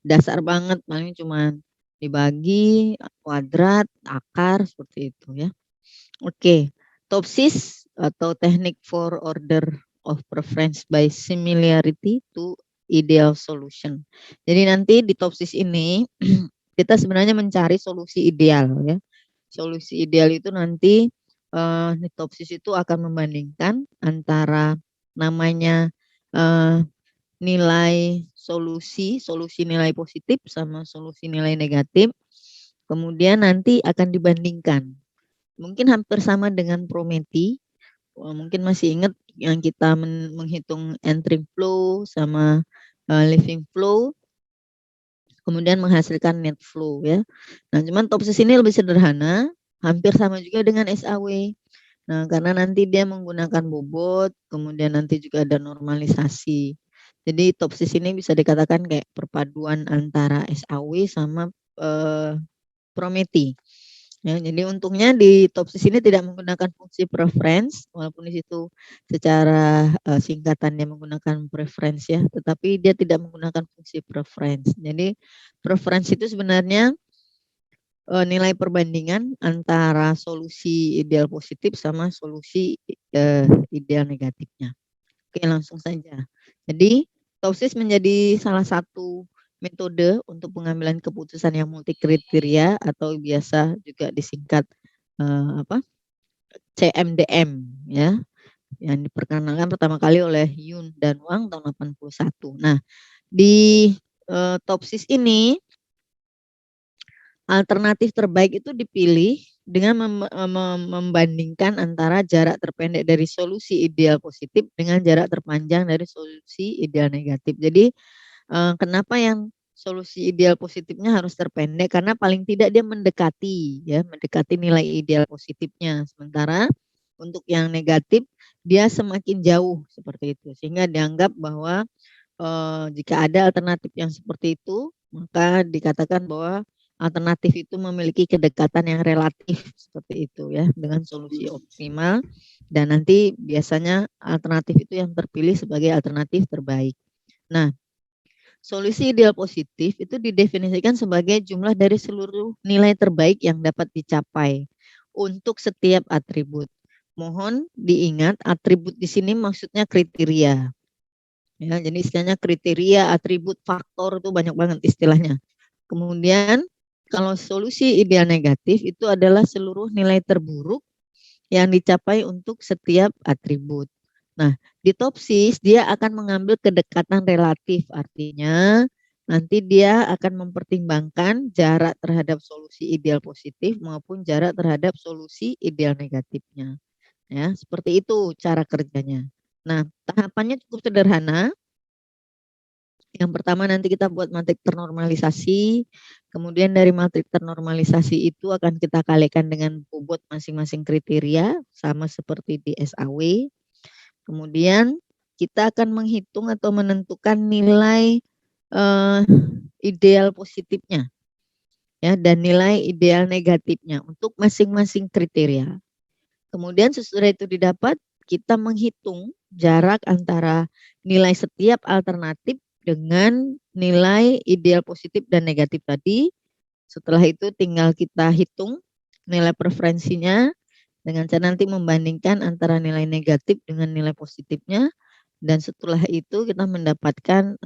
dasar banget, paling cuman dibagi, kuadrat, akar, seperti itu ya. Oke, TOPSIS atau teknik for order of preference by similarity to ideal solution. Jadi nanti di TOPSIS ini kita sebenarnya mencari solusi ideal ya. Solusi ideal itu nanti di TOPSIS itu akan membandingkan antara namanya nilai solusi nilai positif sama solusi nilai negatif. Kemudian nanti akan dibandingkan. Mungkin hampir sama dengan Prometi. Mungkin masih ingat yang kita menghitung entry flow sama living flow, kemudian menghasilkan net flow ya. Nah, cuman TOPSIS ini lebih sederhana, hampir sama juga dengan SAW. Nah, karena nanti dia menggunakan bobot, kemudian nanti juga ada normalisasi. Jadi TOPSIS ini bisa dikatakan kayak perpaduan antara SAW sama Prometi. Ya, jadi untungnya di TOPSIS ini tidak menggunakan fungsi preference, walaupun di situ secara singkatannya menggunakan preference ya, tetapi dia tidak menggunakan fungsi preference. Jadi preference itu sebenarnya nilai perbandingan antara solusi ideal positif sama solusi ideal negatifnya. Oke, langsung saja. Jadi TOPSIS menjadi salah satu metode untuk pengambilan keputusan yang multi kriteria atau biasa juga disingkat CMDM ya, yang diperkenalkan pertama kali oleh Yun dan Wang tahun 81. Nah, di TOPSIS ini alternatif terbaik itu dipilih dengan membandingkan antara jarak terpendek dari solusi ideal positif dengan jarak terpanjang dari solusi ideal negatif. Jadi kenapa yang solusi ideal positifnya harus terpendek? Karena paling tidak dia mendekati nilai ideal positifnya. Sementara untuk yang negatif dia semakin jauh seperti itu, sehingga dianggap bahwa jika ada alternatif yang seperti itu, maka dikatakan bahwa alternatif itu memiliki kedekatan yang relatif seperti itu ya dengan solusi optimal, dan nanti biasanya alternatif itu yang terpilih sebagai alternatif terbaik. Nah, solusi ideal positif itu didefinisikan sebagai jumlah dari seluruh nilai terbaik yang dapat dicapai untuk setiap atribut. Mohon diingat atribut di sini maksudnya kriteria. Ya, jadi istilahnya kriteria, atribut, faktor itu banyak banget istilahnya. Kemudian kalau solusi ideal negatif itu adalah seluruh nilai terburuk yang dicapai untuk setiap atribut. Nah, di TOPSIS dia akan mengambil kedekatan relatif, artinya nanti dia akan mempertimbangkan jarak terhadap solusi ideal positif maupun jarak terhadap solusi ideal negatifnya. Ya, seperti itu cara kerjanya. Nah, tahapannya cukup sederhana. Yang pertama nanti kita buat matrik ternormalisasi, kemudian dari matrik ternormalisasi itu akan kita kalikan dengan bobot masing-masing kriteria, sama seperti di SAW. Kemudian kita akan menghitung atau menentukan nilai ideal positifnya, ya, dan nilai ideal negatifnya untuk masing-masing kriteria. Kemudian sesudah itu didapat, kita menghitung jarak antara nilai setiap alternatif dengan nilai ideal positif dan negatif tadi. Setelah itu tinggal kita hitung nilai preferensinya dengan cara nanti membandingkan antara nilai negatif dengan nilai positifnya, dan setelah itu kita mendapatkan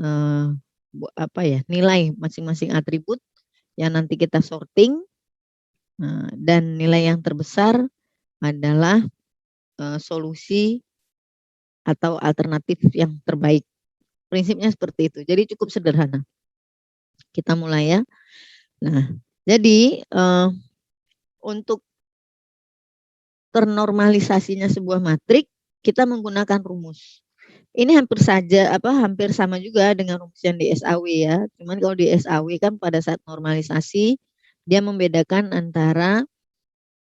nilai masing-masing atribut yang nanti kita sorting, dan nilai yang terbesar adalah solusi atau alternatif yang terbaik. Prinsipnya seperti itu. Jadi cukup sederhana. Kita mulai ya. Nah, jadi untuk ternormalisasinya sebuah matrik, kita menggunakan rumus. Ini hampir sama juga dengan rumus yang di SAW ya. Cuman kalau di SAW kan pada saat normalisasi dia membedakan antara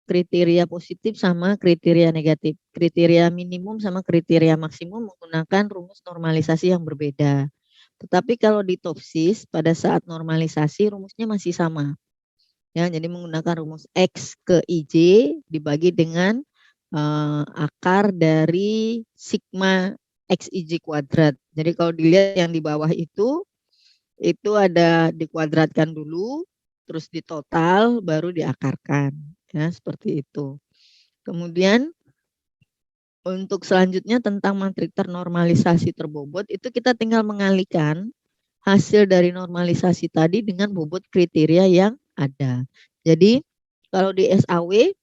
kriteria positif sama kriteria negatif. Kriteria minimum sama kriteria maksimum menggunakan rumus normalisasi yang berbeda. Tetapi kalau di TOPSIS pada saat normalisasi rumusnya masih sama. Ya, jadi menggunakan rumus X ke IJ dibagi dengan akar dari sigma XIJ kuadrat. Jadi kalau dilihat yang di bawah itu Itu ada dikuadratkan dulu, terus ditotal, baru diakarkan. Ya, seperti itu. Kemudian untuk selanjutnya tentang matrik ternormalisasi terbobot, itu kita tinggal mengalihkan hasil dari normalisasi tadi dengan bobot kriteria yang ada. Jadi kalau di SAW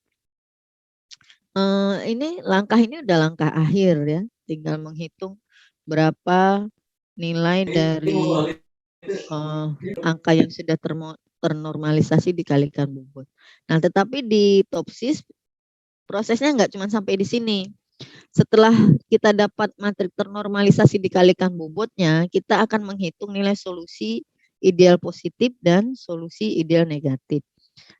ini langkah ini udah langkah akhir ya, tinggal menghitung berapa nilai dari angka yang sudah ternormalisasi dikalikan bobot. Nah, tetapi di TOPSIS prosesnya nggak cuma sampai di sini. Setelah kita dapat matrik ternormalisasi dikalikan bobotnya, kita akan menghitung nilai solusi ideal positif dan solusi ideal negatif.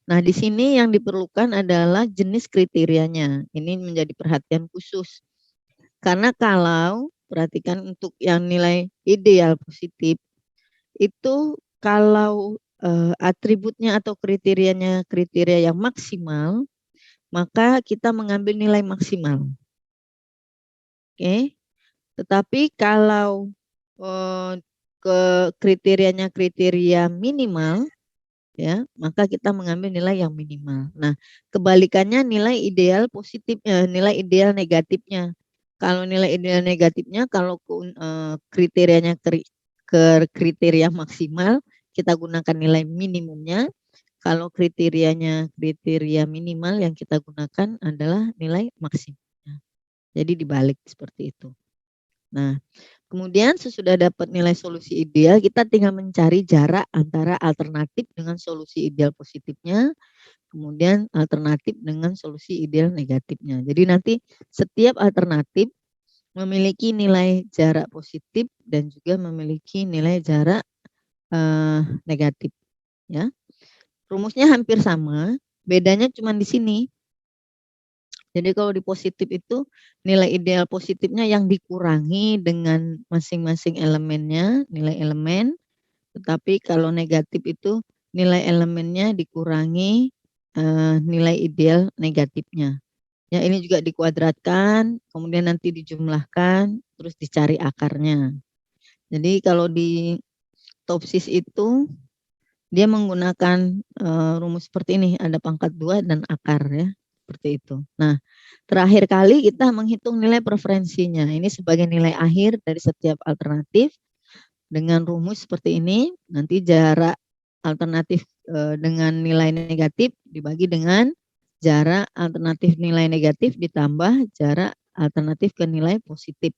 Nah, di sini yang diperlukan adalah jenis kriterianya. Ini menjadi perhatian khusus. Karena kalau perhatikan untuk yang nilai ideal positif itu kalau atributnya atau kriterianya kriteria yang maksimal, maka kita mengambil nilai maksimal. Oke. Tetapi kalau ke kriterianya kriteria minimal, ya, maka kita mengambil nilai yang minimal. Nah, kebalikannya nilai ideal positifnya, nilai ideal negatifnya. Kalau nilai ideal negatifnya, kalau kriterianya ke kriteria maksimal, kita gunakan nilai minimumnya. Kalau kriterianya kriteria minimal, yang kita gunakan adalah nilai maksimumnya. Jadi dibalik seperti itu. Nah, kemudian sesudah dapat nilai solusi ideal, kita tinggal mencari jarak antara alternatif dengan solusi ideal positifnya, kemudian alternatif dengan solusi ideal negatifnya. Jadi nanti setiap alternatif memiliki nilai jarak positif dan juga memiliki nilai jarak negatif. Ya, rumusnya hampir sama, bedanya cuma di sini. Jadi kalau di positif itu nilai ideal positifnya yang dikurangi dengan masing-masing elemennya, nilai elemen. Tetapi kalau negatif itu nilai elemennya dikurangi nilai ideal negatifnya. Ya, ini juga dikuadratkan, kemudian nanti dijumlahkan, terus dicari akarnya. Jadi kalau di TOPSIS itu dia menggunakan rumus seperti ini, ada pangkat 2 dan akar ya, seperti itu. Nah, terakhir kali kita menghitung nilai preferensinya. Ini sebagai nilai akhir dari setiap alternatif dengan rumus seperti ini. Nanti jarak alternatif dengan nilai negatif dibagi dengan jarak alternatif nilai negatif ditambah jarak alternatif ke nilai positif.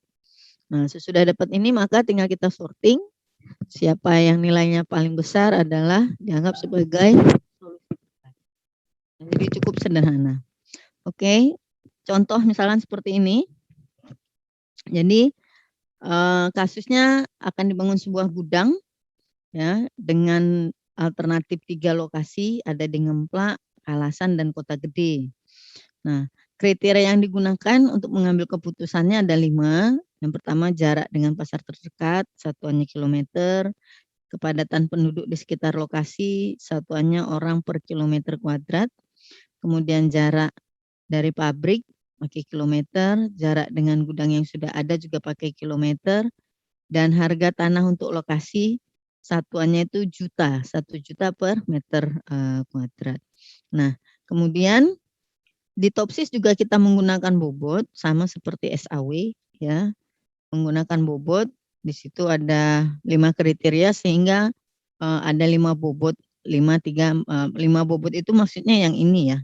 Nah, sesudah dapat ini maka tinggal kita sorting. Siapa yang nilainya paling besar adalah dianggap sebagai solusi. Jadi cukup sederhana. Oke, contoh misalkan seperti ini. Jadi kasusnya akan dibangun sebuah gudang ya dengan alternatif 3 lokasi, ada di Ngemplak, Kalasan, dan Kota Gede. Nah, kriteria yang digunakan untuk mengambil keputusannya ada 5. Yang pertama jarak dengan pasar terdekat, satuannya kilometer, kepadatan penduduk di sekitar lokasi, satuannya orang per kilometer kuadrat, kemudian jarak dari pabrik pakai kilometer, jarak dengan gudang yang sudah ada juga pakai kilometer, dan harga tanah untuk lokasi satuannya itu juta, 1 juta per meter kuadrat. Nah, kemudian di TOPSIS juga kita menggunakan bobot sama seperti SAW ya, menggunakan bobot. Di situ ada 5 kriteria sehingga ada 5 bobot, 5 bobot itu maksudnya yang ini ya,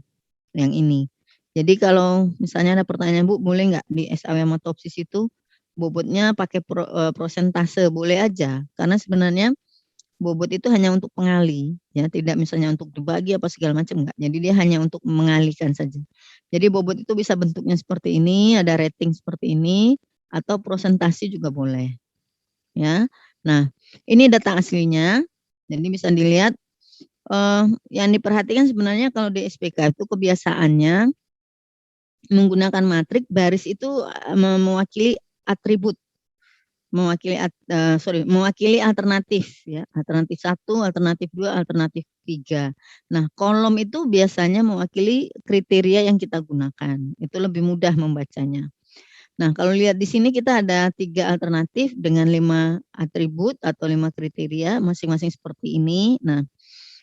yang ini. Jadi kalau misalnya ada pertanyaan, Bu, boleh nggak di SAW sama TOPSIS itu bobotnya pakai prosentase? Boleh aja, karena sebenarnya bobot itu hanya untuk pengali, ya, tidak misalnya untuk dibagi apa segala macam enggak. Jadi dia hanya untuk mengalihkan saja. Jadi bobot itu bisa bentuknya seperti ini, ada rating seperti ini, atau prosentasi juga boleh. Ya, nah ini data aslinya, jadi bisa dilihat. Yang diperhatikan sebenarnya kalau di SPK itu kebiasaannya menggunakan matrik baris itu mewakili atribut, mewakili alternatif ya, alternatif 1, alternatif 2, alternatif 3. Nah, kolom itu biasanya mewakili kriteria yang kita gunakan. Itu lebih mudah membacanya. Nah, kalau lihat di sini kita ada 3 alternatif dengan 5 atribut atau 5 kriteria masing-masing seperti ini. Nah,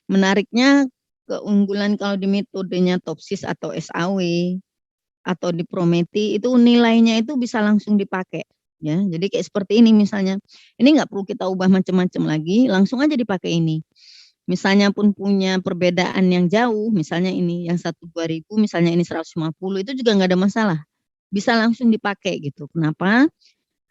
menariknya keunggulan kalau di metodenya TOPSIS atau SAW atau di Prometi itu nilainya itu bisa langsung dipakai ya. Jadi kayak seperti ini misalnya. Ini nggak perlu kita ubah macam-macam lagi, langsung aja dipakai ini. Misalnya pun punya perbedaan yang jauh, misalnya ini yang 1 2000, misalnya ini 150, itu juga nggak ada masalah. Bisa langsung dipakai gitu. Kenapa?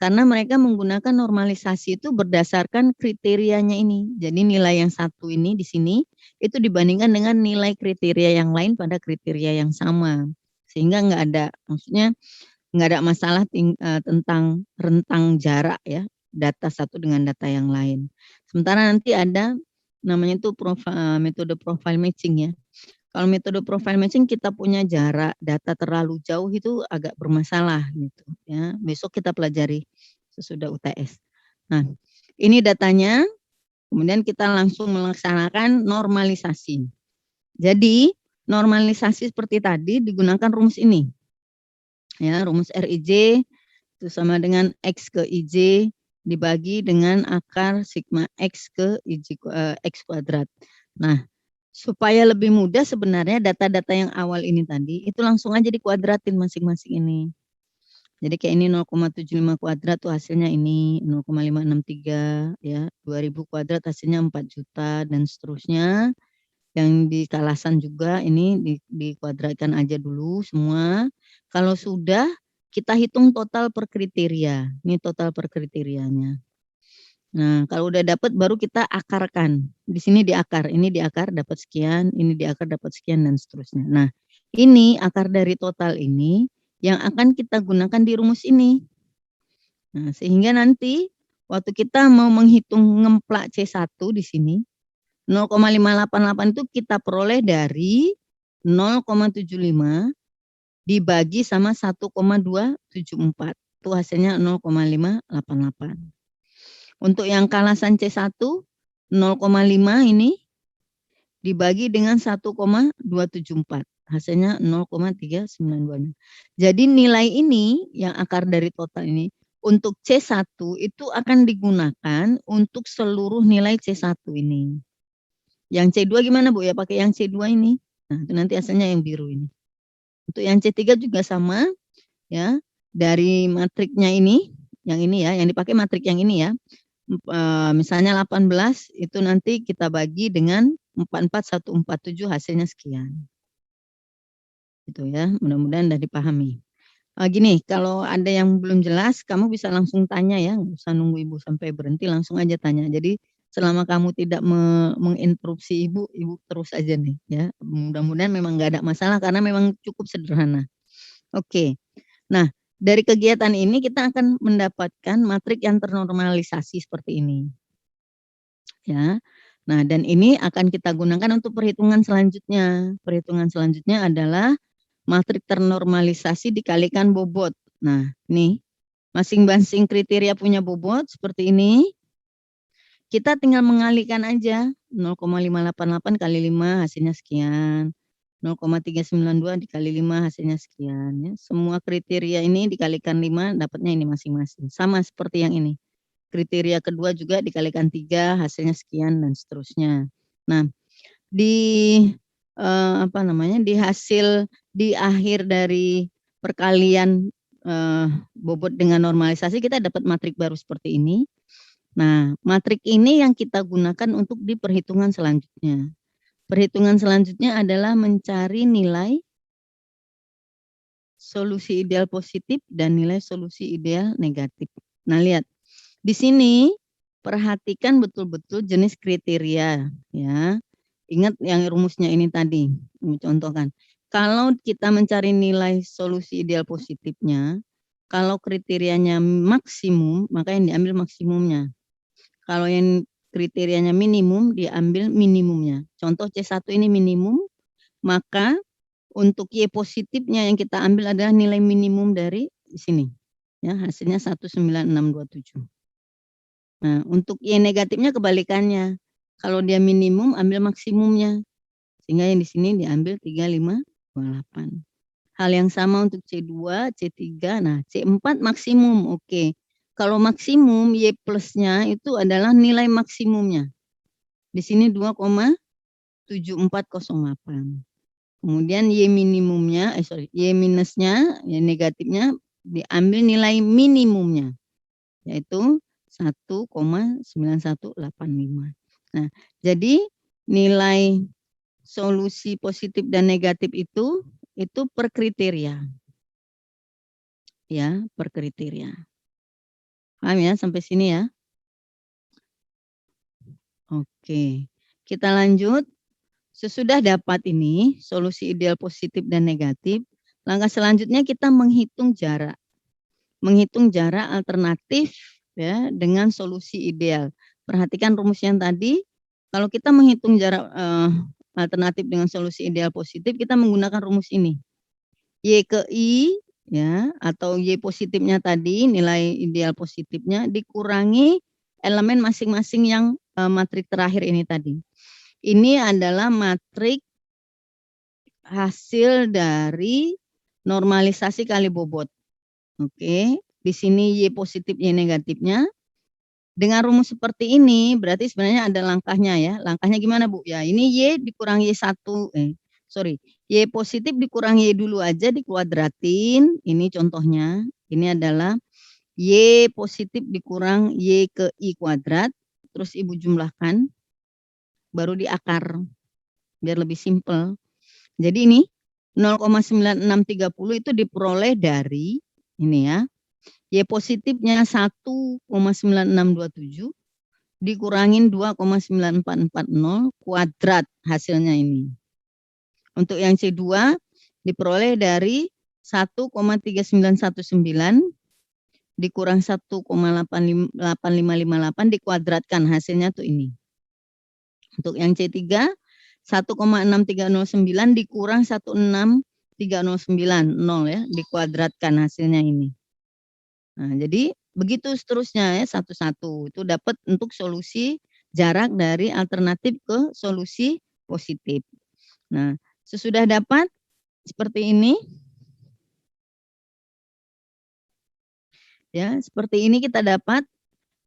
Karena mereka menggunakan normalisasi itu berdasarkan kriterianya ini. Jadi nilai yang satu ini di sini itu dibandingkan dengan nilai kriteria yang lain pada kriteria yang sama. Sehingga nggak ada, maksudnya nggak ada masalah tentang rentang jarak ya, data satu dengan data yang lain. Sementara nanti ada namanya itu metode profile matching ya. Kalau metode profile matching kita punya jarak data terlalu jauh itu agak bermasalah gitu ya. Besok kita pelajari sesudah UTS. Nah, ini datanya, kemudian kita langsung melaksanakan normalisasi. Jadi, normalisasi seperti tadi digunakan rumus ini. Ya, rumus RIJ itu sama dengan X ke IJ dibagi dengan akar sigma X ke X kuadrat. Nah, supaya lebih mudah sebenarnya data-data yang awal ini tadi itu langsung aja dikuadratin masing-masing ini. Jadi kayak ini 0,75 kuadrat tuh hasilnya ini 0,563 ya, 2000 kuadrat hasilnya 4 juta dan seterusnya. Yang di Kalasan juga ini dikuadratkan aja dulu semua. Kalau sudah kita hitung total per kriteria. Ini total per kriterianya. Nah, kalau udah dapat baru kita akarkan. Di sini diakar, ini diakar dapat sekian, ini diakar dapat sekian dan seterusnya. Nah, ini akar dari total ini yang akan kita gunakan di rumus ini. Nah, sehingga nanti waktu kita mau menghitung ngemplak C1 di sini 0,588 itu kita peroleh dari 0,75 dibagi sama 1,274. Itu hasilnya 0,588. Untuk yang Kalasan C1 0,5 ini dibagi dengan 1,274. Hasilnya 0,392. Jadi nilai ini yang akar dari total ini untuk C1 itu akan digunakan untuk seluruh nilai C1 ini. Yang C2 gimana Bu ya? Pakai yang C2 ini. Nah, itu nanti hasilnya yang biru ini. Untuk yang C3 juga sama ya. Dari matriknya ini, yang ini ya, yang dipakai matrik yang ini ya. Misalnya 18 itu nanti kita bagi dengan 44147 hasilnya sekian. Gitu ya. Mudah-mudahan sudah dipahami. Gini, kalau ada yang belum jelas, kamu bisa langsung tanya ya, nggak usah nunggu Ibu sampai berhenti, langsung aja tanya. Jadi selama kamu tidak menginterupsi Ibu, Ibu terus aja nih ya. Mudah-mudahan memang nggak ada masalah karena memang cukup sederhana. Oke. Nah, dari kegiatan ini kita akan mendapatkan matrik yang ternormalisasi seperti ini. Ya. Nah, dan ini akan kita gunakan untuk perhitungan selanjutnya. Perhitungan selanjutnya adalah matrik ternormalisasi dikalikan bobot. Nah, nih masing-masing kriteria punya bobot seperti ini. Kita tinggal mengalikan aja 0,588 kali 5 hasilnya sekian. 0,392 dikali 5 hasilnya sekian ya. Semua kriteria ini dikalikan 5 dapatnya ini masing-masing. Sama seperti yang ini. Kriteria kedua juga dikalikan 3 hasilnya sekian dan seterusnya. Nah, di di hasil di akhir dari perkalian bobot dengan normalisasi kita dapat matrik baru seperti ini. Nah, matrik ini yang kita gunakan untuk di perhitungan selanjutnya. Perhitungan selanjutnya adalah mencari nilai solusi ideal positif dan nilai solusi ideal negatif. Nah, lihat. Di sini perhatikan betul-betul jenis kriteria ya. Ingat yang rumusnya ini tadi, contohkan. Kalau kita mencari nilai solusi ideal positifnya, kalau kriterianya maksimum, maka yang diambil maksimumnya. Kalau yang kriterianya minimum, diambil minimumnya. Contoh C1 ini minimum, maka untuk Y positifnya yang kita ambil adalah nilai minimum dari sini. Ya, hasilnya 19627. Nah, untuk Y negatifnya kebalikannya. Kalau dia minimum, ambil maksimumnya. Sehingga yang di sini diambil 3528. Hal yang sama untuk C2, C3, nah C4 maksimum, oke. Kalau maksimum Y plusnya itu adalah nilai maksimumnya. Di sini 2,7408. Kemudian Y minimumnya, Y minusnya, Y negatifnya diambil nilai minimumnya, yaitu 1,9185. Nah, jadi nilai solusi positif dan negatif itu per kriteria. Ya, per kriteria. Paham ya sampai sini ya? Oke. Kita lanjut. Sesudah dapat ini solusi ideal positif dan negatif, langkah selanjutnya kita menghitung jarak. Menghitung jarak alternatif ya dengan solusi ideal. Perhatikan rumus yang tadi. Kalau kita menghitung jarak alternatif dengan solusi ideal positif, kita menggunakan rumus ini. Y ke I ya atau Y positifnya tadi, nilai ideal positifnya dikurangi elemen masing-masing yang matrik terakhir ini tadi. Ini adalah matrik hasil dari normalisasi kali bobot. Oke, di sini Y positif, Y negatifnya. Dengan rumus seperti ini, berarti sebenarnya ada langkahnya ya. Langkahnya gimana Bu? Ya ini Y dikurang Y1, Y positif dikurang Y dulu aja dikuadratin. Ini contohnya, ini adalah Y positif dikurang Y ke I kuadrat. Terus Ibu jumlahkan, baru diakar, biar lebih simpel. Jadi ini 0,9630 itu diperoleh dari ini ya. Y positifnya 1,9627 dikurangin 2,9440 kuadrat hasilnya ini. Untuk yang C2 diperoleh dari 1,3919 dikurang 1,8558 dikuadratkan hasilnya tuh ini. Untuk yang C3 1,6309 dikurang 16309 0 ya dikuadratkan hasilnya ini. Nah, jadi begitu seterusnya ya satu-satu itu dapat untuk solusi jarak dari alternatif ke solusi positif. Nah, sesudah dapat seperti ini ya, seperti ini kita dapat,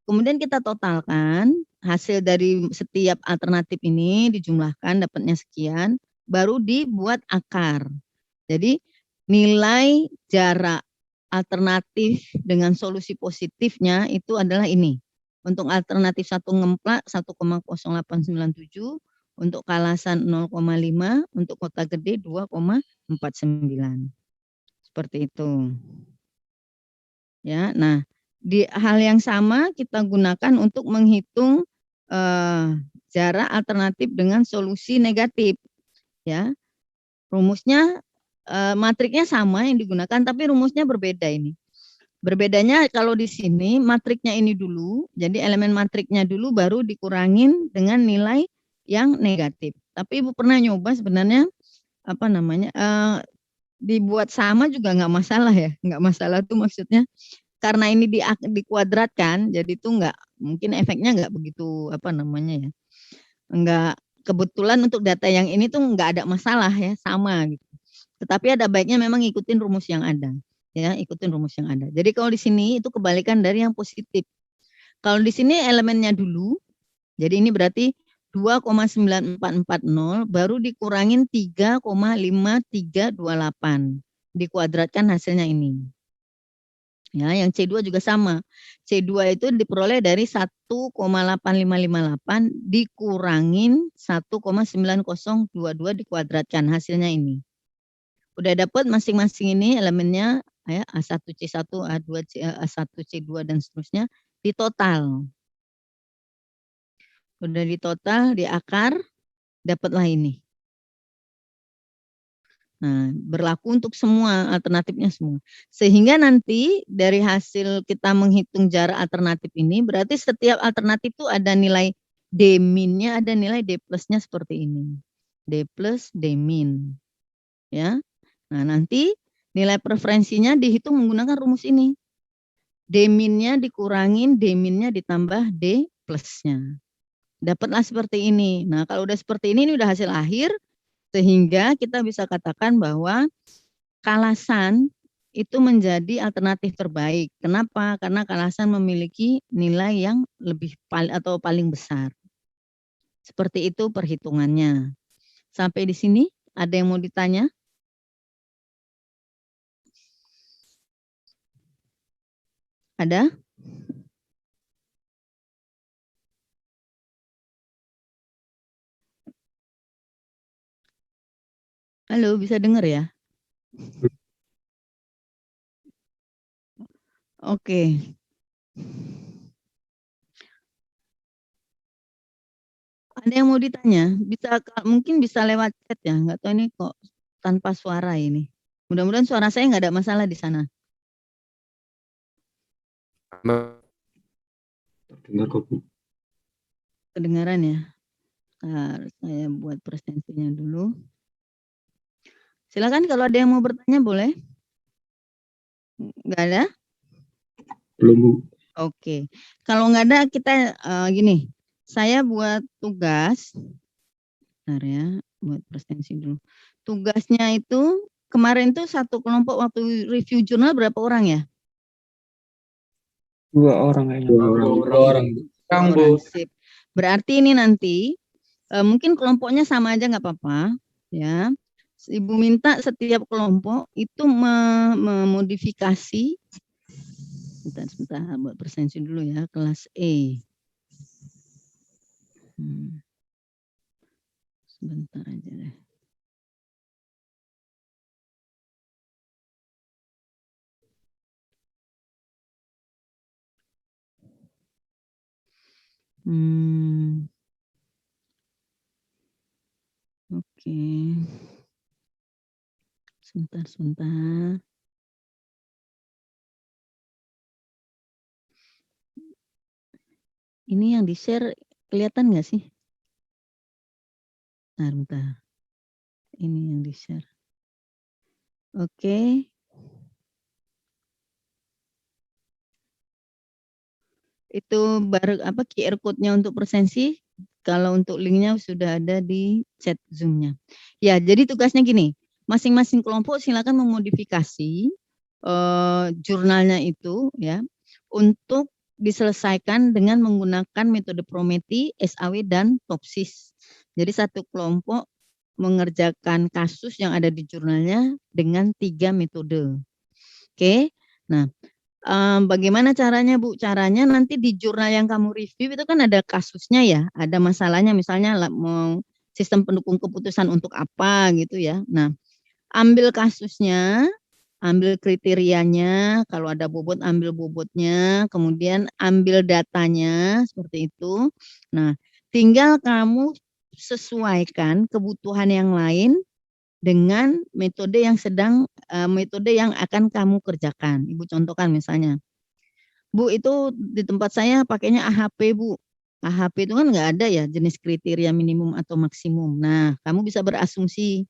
kemudian kita totalkan hasil dari setiap alternatif ini dijumlahkan dapatnya sekian, baru dibuat akar. Jadi nilai jarak alternatif dengan solusi positifnya itu adalah ini. Untuk alternatif 1 ngemplak 1,0897, untuk kalasan 0,5, untuk kota gede 2,49. Seperti itu. Ya, nah di hal yang sama kita gunakan untuk menghitung jarak alternatif dengan solusi negatif. Ya, rumusnya matriknya sama yang digunakan, tapi rumusnya berbeda ini. Berbedanya kalau di sini matriknya ini dulu, jadi elemen matriknya dulu baru dikurangin dengan nilai yang negatif. Tapi Ibu pernah nyoba sebenarnya dibuat sama juga nggak masalah ya, nggak masalah tuh maksudnya karena ini dikuadratkan, jadi tuh nggak mungkin efeknya nggak begitu ya, nggak kebetulan untuk data yang ini tuh nggak ada masalah ya, sama gitu. Tetapi ada baiknya memang ikutin rumus yang ada. Ya, ikutin rumus yang ada. Jadi kalau di sini itu kebalikan dari yang positif. Kalau di sini elemennya dulu, jadi ini berarti 2,9440 baru dikurangin 3,5328. Dikuadratkan hasilnya ini. Ya, yang C2 juga sama. C2 itu diperoleh dari 1,8558 dikurangin 1,9022 dikuadratkan hasilnya ini. Udah dapat masing-masing ini elemennya ya A1 C1, A2 A1 C2 dan seterusnya di total. Udah di total, di akar, dapatlah ini. Nah, berlaku untuk semua alternatifnya semua. Sehingga nanti dari hasil kita menghitung jarak alternatif ini, berarti setiap alternatif itu ada nilai D min-nya, ada nilai D plus-nya seperti ini. D plus, D min. Ya. Nah, nanti nilai preferensinya dihitung menggunakan rumus ini. D min-nya dikurangin, D min-nya ditambah D plus-nya. Dapatlah seperti ini. Nah, kalau udah seperti ini udah hasil akhir, sehingga kita bisa katakan bahwa Kalasan itu menjadi alternatif terbaik. Kenapa? Karena Kalasan memiliki nilai yang lebih atau paling besar. Seperti itu perhitungannya. Sampai di sini ada yang mau ditanya? Ada? Halo, bisa dengar ya? Oke. Ada yang mau ditanya? Mungkin bisa lewat chat ya, nggak tahu ini kok tanpa suara ini. Mudah-mudahan suara saya nggak ada masalah di sana. Terdengar kok, Bu. Kedengaran ya? Saya buat presentasinya dulu. Silakan kalau ada yang mau bertanya boleh. Nggak ada? Belum, Bu. Oke. Kalau nggak ada kita gini. Saya buat tugas. Bentar ya, buat presentasi dulu. Tugasnya itu kemarin tuh satu kelompok waktu review jurnal berapa orang ya? 2 orang kayaknya. 2 orang. Bu. Sip. Berarti ini nanti mungkin kelompoknya sama aja nggak apa-apa ya. Ibu minta setiap kelompok itu memodifikasi. Sebentar buat presentasi dulu ya, kelas E. Sebentar aja deh. Oke. Sebentar. Ini yang di-share kelihatan nggak sih? Bentar. Ini yang di-share. Oke. Itu baru QR code-nya untuk presensi. Kalau untuk linknya sudah ada di chat Zoom-nya. Ya, jadi tugasnya gini. Masing-masing kelompok silakan memodifikasi jurnalnya itu ya untuk diselesaikan dengan menggunakan metode Prometi, SAW dan Topsis. Jadi satu kelompok mengerjakan kasus yang ada di jurnalnya dengan 3 metode. Oke. Nah, bagaimana caranya Bu? Caranya nanti di jurnal yang kamu review itu kan ada kasusnya ya, ada masalahnya misalnya mau sistem pendukung keputusan untuk apa gitu ya. Nah, ambil kasusnya, ambil kriterianya, kalau ada bobot ambil bobotnya, kemudian ambil datanya seperti itu. Nah, tinggal kamu sesuaikan kebutuhan yang lain dengan metode yang metode yang akan kamu kerjakan. Ibu contohkan misalnya, Bu itu di tempat saya pakainya AHP Bu. AHP itu kan nggak ada ya jenis kriteria minimum atau maksimum. Nah, kamu bisa berasumsi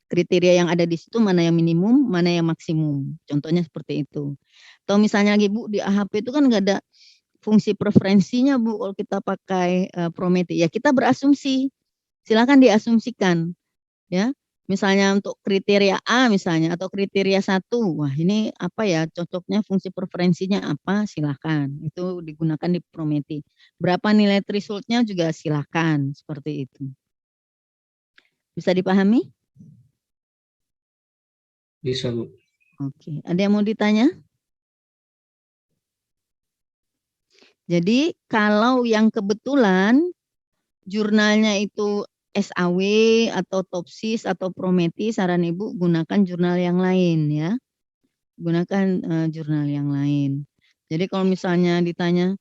kriteria yang ada di situ mana yang minimum, mana yang maksimum. Contohnya seperti itu. Atau misalnya lagi Bu di AHP itu kan nggak ada fungsi preferensinya Bu kalau kita pakai Prometi. Ya kita berasumsi. Silakan diasumsikan ya. Misalnya untuk kriteria A misalnya atau kriteria 1, wah ini apa ya cocoknya fungsi preferensinya apa silakan. Itu digunakan di Prometi. Berapa nilai thresholdnya juga silakan seperti itu. Bisa dipahami? Bisa, Bu. Oke, ada yang mau ditanya? Jadi kalau yang kebetulan jurnalnya itu SAW atau Topsis atau Prometi, saran Ibu gunakan jurnal yang lain ya. Gunakan jurnal yang lain. Jadi kalau misalnya ditanya,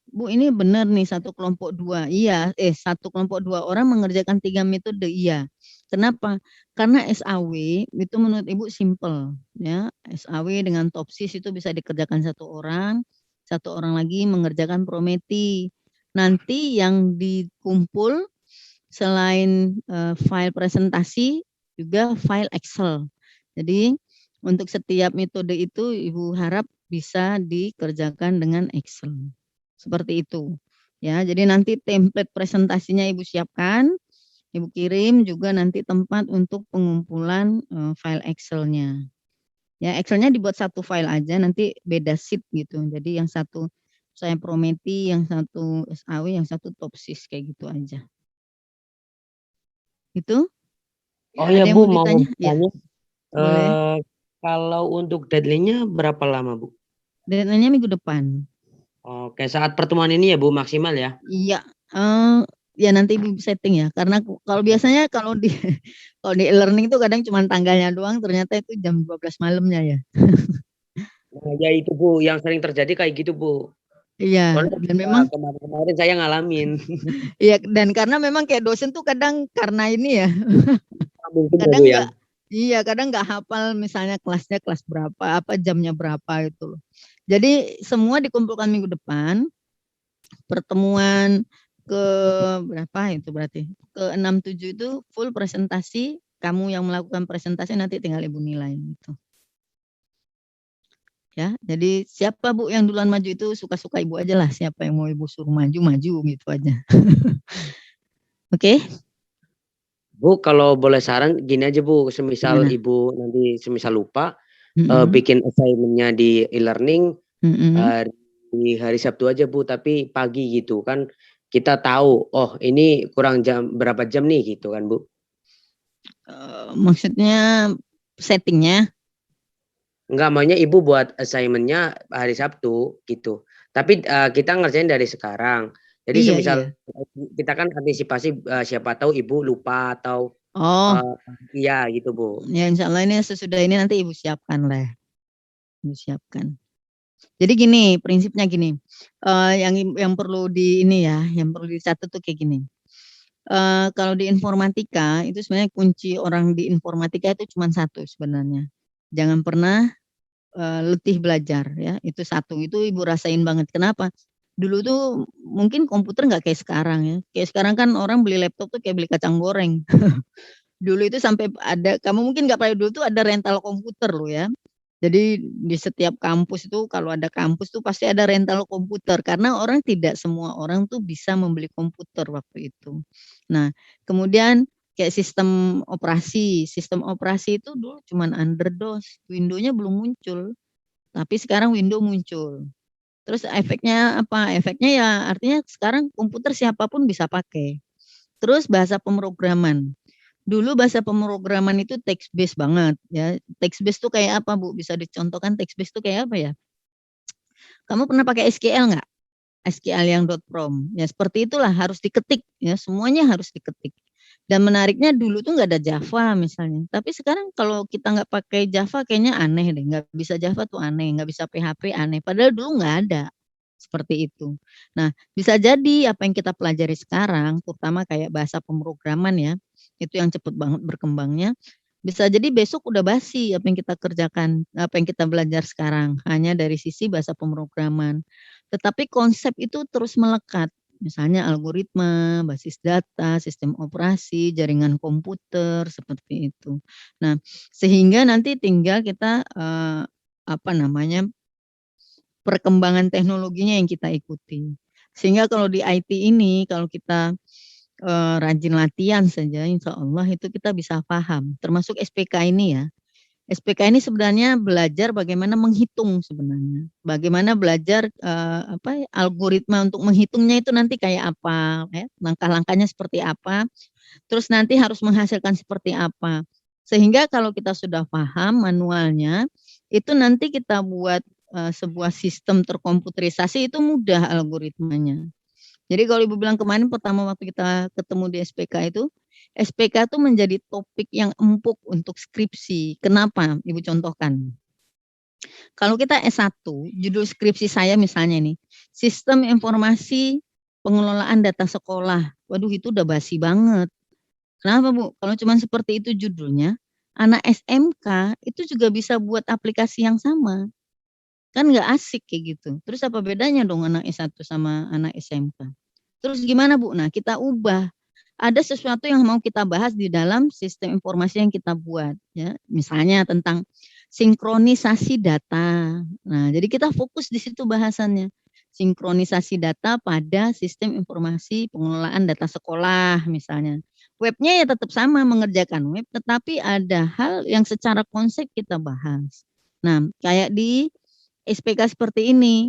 Bu ini benar nih satu kelompok 2, iya, satu kelompok 2 orang mengerjakan 3 metode, iya. Kenapa? Karena SAW itu menurut Ibu simple ya. SAW dengan Topsis itu bisa dikerjakan satu orang lagi mengerjakan Prometi. Nanti yang dikumpul selain file presentasi juga file Excel. Jadi untuk setiap metode itu Ibu harap bisa dikerjakan dengan Excel. Seperti itu. Ya, jadi nanti template presentasinya Ibu siapkan, Ibu kirim juga nanti tempat untuk pengumpulan file Excel-nya. Ya, Excel-nya dibuat satu file aja, nanti beda sheet gitu. Jadi yang satu saya Prometi, yang satu SAW, yang satu Topsis, kayak gitu aja. Itu? Oh Ada ya yang Bu, mau mau ditanya? Ya, bertanya. boleh. Kalau untuk deadline-nya berapa lama Bu? Deadline-nya minggu depan. Oke, saat pertemuan ini ya Bu, maksimal ya? Iya, ya nanti Ibu setting ya, karena kalau biasanya kalau di kalau di e-learning itu kadang cuma tanggalnya doang, ternyata itu jam 12 malamnya ya. Nah, ya itu Bu, yang sering terjadi kayak gitu Bu. Iya, Soalnya dan memang kemarin-kemarin saya ngalamin. iya, dan karena memang kayak dosen tuh kadang karena ini ya, Mungkin ya Bu kadang ya. nggak iya, kadang nggak hafal misalnya kelasnya kelas berapa, apa jamnya berapa itu loh. Jadi semua dikumpulkan minggu depan, pertemuan ke berapa itu berarti? Ke 6, 7 itu full presentasi, kamu yang melakukan presentasi nanti tinggal Ibu nilai gitu. Ya, jadi siapa Bu yang duluan maju itu suka-suka Ibu aja lah, siapa yang mau Ibu suruh maju, maju gitu aja. Oke, Bu, kalau boleh saran gini aja Bu, semisal gimana? Ibu nanti semisal lupa Mhm, bikin assignment-nya di e-learning mhm. di hari Sabtu aja Bu, tapi pagi gitu kan kita tahu, oh ini kurang jam berapa jam nih gitu kan Bu. Maksudnya settingnya? Enggak, maunya Ibu buat assignment-nya hari Sabtu gitu. Tapi kita ngerjain dari sekarang. Jadi Iya, semisal iya. kita kan antisipasi siapa tahu Ibu lupa atau Oh, iya gitu Bu. ya insya Allah ini sesudah ini nanti Ibu siapkan lah. Ibu siapkan. Jadi gini, prinsipnya gini, yang perlu di ini ya, yang perlu dicatat tuh kayak gini. Kalau di informatika itu sebenarnya kunci orang di informatika itu cuma satu sebenarnya. Jangan pernah letih belajar ya, itu satu. Itu Ibu rasain banget. Kenapa? Dulu tuh mungkin komputer nggak kayak sekarang ya. Kayak sekarang kan orang beli laptop tuh kayak beli kacang goreng. Dulu itu sampai ada, kamu mungkin nggak pada dulu tuh ada rental komputer loh ya. Jadi di setiap kampus itu kalau ada kampus tuh pasti ada rental komputer karena orang tidak semua orang tuh bisa membeli komputer waktu itu. Nah, kemudian kayak sistem operasi itu dulu cuman underDOS, Windows-nya belum muncul. Tapi sekarang Windows muncul. Terus efeknya apa? Efeknya ya artinya sekarang komputer siapapun bisa pakai. Terus bahasa pemrograman. Dulu bahasa pemrograman itu text based banget ya. Text based tuh kayak apa Bu? Bisa dicontohkan text based tuh kayak apa ya? Kamu pernah pakai SQL nggak? SQL yang .prom. Ya seperti itulah harus diketik ya, semuanya harus diketik. Dan menariknya dulu tuh nggak ada Java misalnya. Tapi sekarang kalau kita nggak pakai Java kayaknya aneh deh. Nggak bisa Java tuh aneh, nggak bisa PHP aneh. Padahal dulu nggak ada seperti itu. Nah, bisa jadi apa yang kita pelajari sekarang, terutama kayak bahasa pemrograman ya, itu yang cepet banget berkembangnya. Bisa jadi besok udah basi apa yang kita kerjakan, apa yang kita belajar sekarang, hanya dari sisi bahasa pemrograman. Tetapi konsep itu terus melekat. Misalnya algoritma, basis data, sistem operasi, jaringan komputer, seperti itu. Nah, sehingga nanti tinggal kita apa namanya perkembangan teknologinya yang kita ikuti. Sehingga kalau di IT ini, kalau kita rajin latihan saja, insya Allah itu kita bisa paham. Termasuk SPK ini ya. SPK ini sebenarnya belajar bagaimana menghitung sebenarnya. Bagaimana belajar apa ya, algoritma untuk menghitungnya itu nanti kayak apa, ya, langkah-langkahnya seperti apa, terus nanti harus menghasilkan seperti apa. Sehingga kalau kita sudah paham manualnya, itu nanti kita buat sebuah sistem terkomputerisasi itu mudah algoritmanya. Jadi kalau Ibu bilang kemarin pertama waktu kita ketemu di SPK itu menjadi topik yang empuk untuk skripsi. Kenapa? Ibu contohkan. Kalau kita S1, judul skripsi saya misalnya nih, Sistem Informasi Pengelolaan Data Sekolah. Waduh itu udah basi banget. Kenapa Bu? Kalau cuma seperti itu judulnya, anak SMK itu juga bisa buat aplikasi yang sama. Kan nggak asik kayak gitu. Terus apa bedanya dong anak S1 sama anak SMK? Terus gimana Bu? Nah kita ubah. Ada sesuatu yang mau kita bahas di dalam sistem informasi yang kita buat. Ya, misalnya tentang sinkronisasi data. Nah, jadi kita fokus di situ bahasannya. Sinkronisasi data pada sistem informasi pengelolaan data sekolah misalnya. Webnya ya tetap sama, mengerjakan web, tetapi ada hal yang secara konsep kita bahas. Nah, kayak di SPK seperti ini,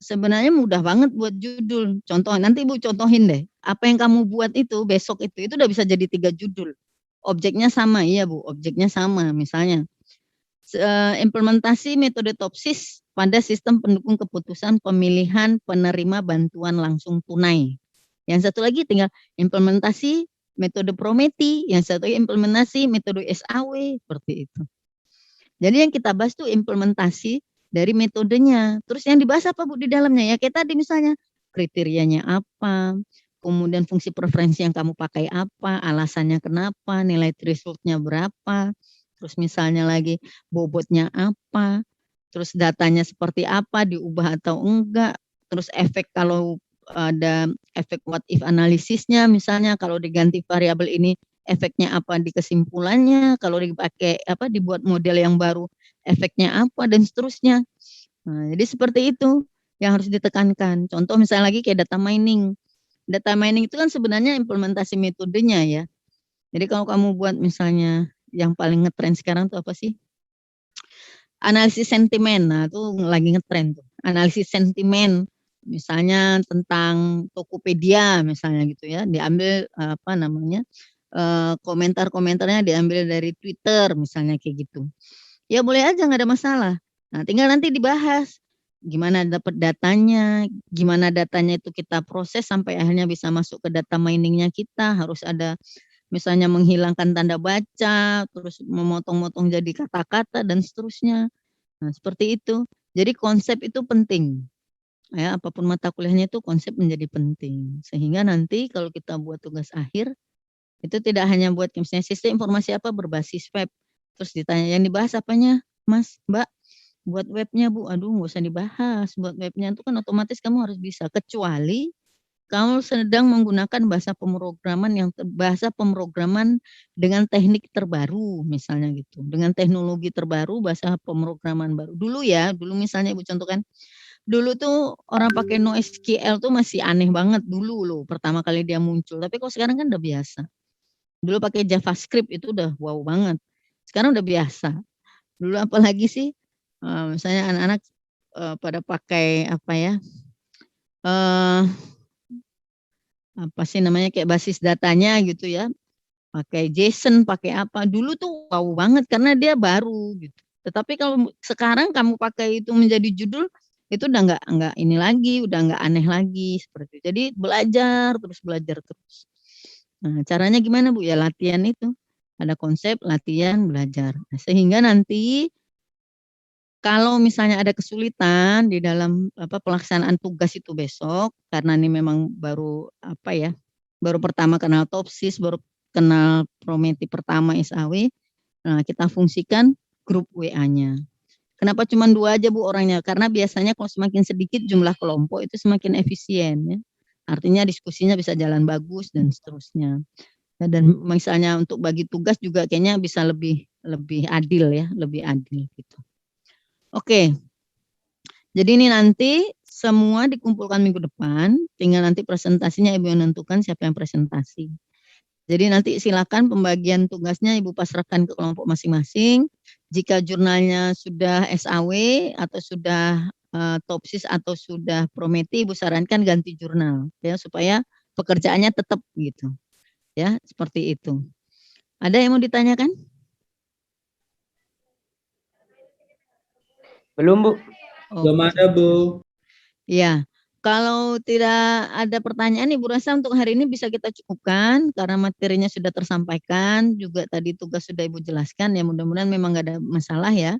sebenarnya mudah banget buat judul. Contoh, nanti Ibu contohin deh, apa yang kamu buat itu besok itu udah bisa jadi 3 judul. Objeknya sama, iya Bu, objeknya sama. Misalnya, implementasi metode TOPSIS pada sistem pendukung keputusan pemilihan penerima bantuan langsung tunai. Yang satu lagi tinggal implementasi metode Prometi, yang satu lagi implementasi metode SAW, seperti itu. Jadi yang kita bahas tuh implementasi dari metodenya. Terus yang dibahas apa Bu di dalamnya? Ya kayak tadi misalnya kriterianya apa, kemudian fungsi preferensi yang kamu pakai apa, alasannya kenapa, nilai thresholdnya berapa, terus misalnya lagi bobotnya apa, terus datanya seperti apa, diubah atau enggak, terus efek kalau ada efek what if analisisnya, misalnya kalau diganti variabel ini efeknya apa di kesimpulannya, kalau dipakai apa dibuat model yang baru efeknya apa dan seterusnya. Nah, jadi seperti itu yang harus ditekankan. Contoh misalnya lagi kayak data mining. Data mining itu kan sebenarnya implementasi metodenya ya. Jadi kalau kamu buat misalnya yang paling ngetren sekarang tuh apa sih? Analisis sentimen. Nah, itu lagi ngetren tuh. Analisis sentimen misalnya tentang Tokopedia misalnya gitu ya, diambil apa namanya? Komentar-komentarnya diambil dari Twitter misalnya kayak gitu. Ya boleh aja nggak ada masalah. Nah, tinggal nanti dibahas gimana dapat datanya, gimana datanya itu kita proses sampai akhirnya bisa masuk ke data miningnya kita, harus ada misalnya menghilangkan tanda baca, terus memotong-motong jadi kata-kata dan seterusnya. Nah, seperti itu. Jadi konsep itu penting. Ya, apapun mata kuliahnya itu konsep menjadi penting. Sehingga nanti kalau kita buat tugas akhir, itu tidak hanya buat misalnya sistem informasi apa berbasis web. Terus ditanya yang dibahas apanya, Mas, Mbak? Buat webnya Bu, aduh nggak usah dibahas. Buat webnya itu kan otomatis kamu harus bisa. Kecuali kamu sedang menggunakan bahasa pemrograman dengan teknik terbaru misalnya gitu. Dengan teknologi terbaru, bahasa pemrograman baru. Dulu ya, dulu misalnya Ibu contohkan, dulu tuh orang pakai NoSQL tuh masih aneh banget dulu loh, pertama kali dia muncul. Tapi kok sekarang kan udah biasa. Dulu pakai JavaScript itu udah wow banget. Sekarang udah biasa. Dulu apalagi sih, misalnya anak-anak pada pakai apa ya, apa sih namanya kayak basis datanya gitu ya, pakai JSON, pakai apa. Dulu tuh wow banget karena dia baru gitu. Tetapi kalau sekarang kamu pakai itu menjadi judul, itu udah nggak ini lagi, udah nggak aneh lagi seperti itu. Jadi belajar terus. Nah, caranya gimana Bu? Ya latihan itu. Ada konsep latihan belajar. Nah, sehingga nanti kalau misalnya ada kesulitan di dalam apa pelaksanaan tugas itu besok, karena ini memang baru apa ya, baru pertama kenal TOPSIS, baru kenal Prometi pertama SAW, nah kita fungsikan grup WA-nya. Kenapa cuma 2 aja Bu orangnya? Karena biasanya kalau semakin sedikit jumlah kelompok itu semakin efisien ya. Artinya diskusinya bisa jalan bagus dan seterusnya. Ya, dan misalnya untuk bagi tugas juga kayaknya bisa lebih adil ya, lebih adil gitu. Oke. Jadi ini nanti semua dikumpulkan minggu depan, tinggal nanti presentasinya Ibu yang menentukan siapa yang presentasi. Jadi nanti silakan pembagian tugasnya Ibu pasrahkan ke kelompok masing-masing. Jika jurnalnya sudah SAW atau sudah TOPSIS atau sudah Prometi, Ibu sarankan ganti jurnal ya supaya pekerjaannya tetap gitu. Ya, seperti itu. Ada yang mau ditanyakan? Belum Bu. Belum ada Bu. Ya, kalau tidak ada pertanyaan, Ibu rasa untuk hari ini bisa kita cukupkan karena materinya sudah tersampaikan, juga tadi tugas sudah Ibu jelaskan ya, mudah-mudahan memang nggak ada masalah ya.